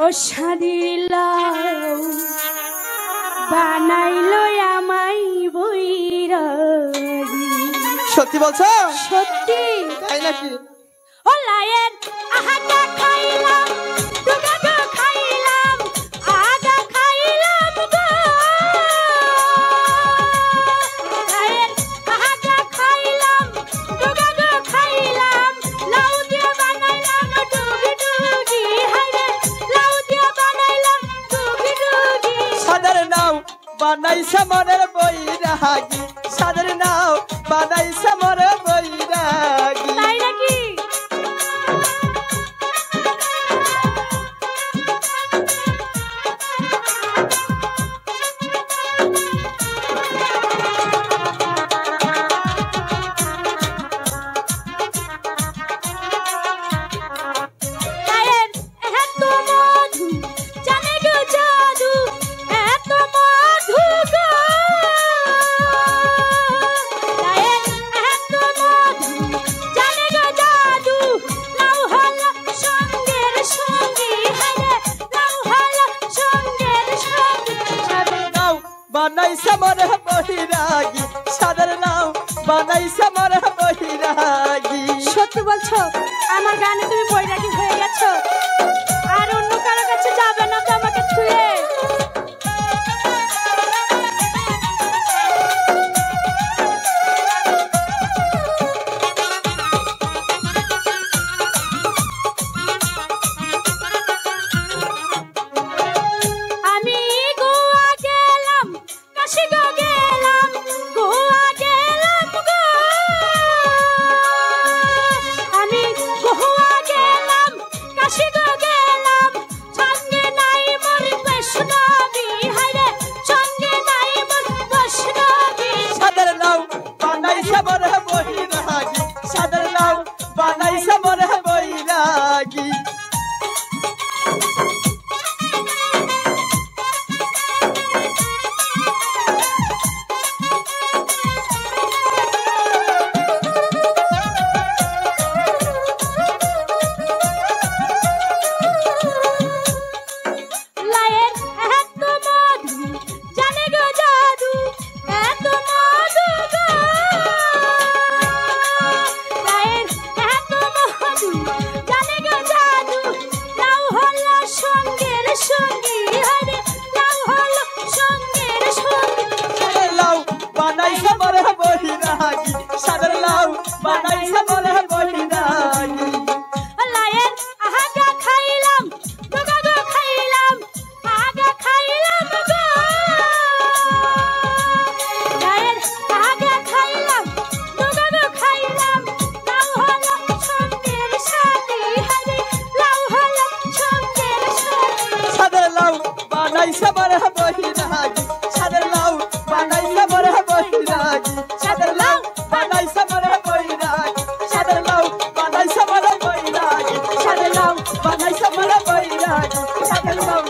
ও শাড়ির লাউ বানাইলো আমাই বৈরাগী। সত্যি বলছো? সত্যি। তাই নাকি? ও লায়ের আহাটা খাইলাম দুগা গো খাইলাম আগা খাইলাম গো লায়ের আহাটা খাইলাম দুগা গো খাইলাম লাউ দিয়ে বানাইলাম ডুগি ডুগি হায়রে লাউ দিয়ে বানাইলাম ডুগি ডুগি। সাদের নাও বানাইছে মনের বৈরাগী, সাদের নাও বানাইছে মনের বৈরাগী। তাই নাকি? বানাইছে মরে বৈরাগী, সাদের নাও বানাইছে মরে বৈরাগী। সত্যি বলছো? আমার গানে তুমি বৈরাগী হয়ে গেছো আর অন্য কারো কাছে যাবে না তো আমাকে ছুঁয়ে? সাদের নাও বানাইছে মরে বৈরাগী। বানাইছে মরে বৈরাগী, সাদের লাউ বানাইছে মরে বৈরাগী। লায়ের আহাগা খাইলাম দুগা গো খাইলাম আগা খাইলাম গো লায়ের আহাগা খাইলাম দুগা গো খাইলাম লাউ হলো সঙ্গের সাথী হারে লাউ হলো সঙ্গের সাথী। সাদের লাউ বানাইছে মরে বৈরাগী, সাদের লাউ বানাইছে মরে বৈরাগী। সাদের লাউ বানাইছে মরে বৈরাগী, সাদের লাউ বানাইছে মরে বৈরাগী। সাদের লাউ বানাইছে মরে বৈরাগী, সাদের লাউ